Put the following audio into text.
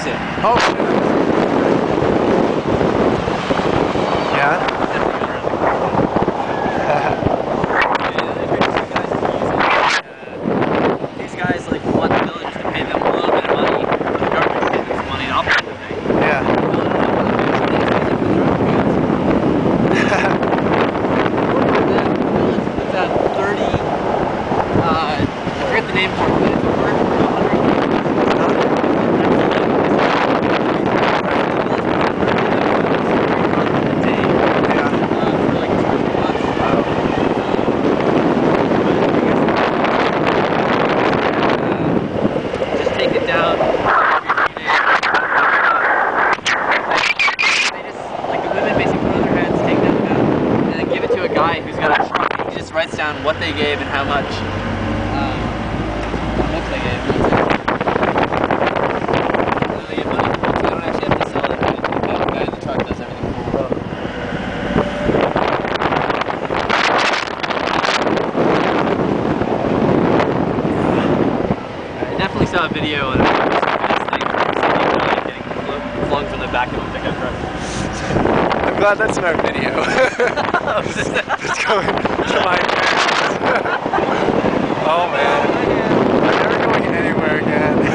it. Oh shit. Yeah? These guys like want the villagers to pay them a little bit of money, or the government to pay them some money to operate the thing. Yeah. It's at 30, I forget the name for it, but it's a word for 100 guy who's got a truck, he just writes down what they gave and how much they gave. And they get money for it, so they don't actually have to sell it. The guy in the truck does everything for them. I definitely saw a video on this thing, getting flung from the back of a pickup truck. I'm glad that's in our video. It's going to my parents. Oh man. I'm never going anywhere again.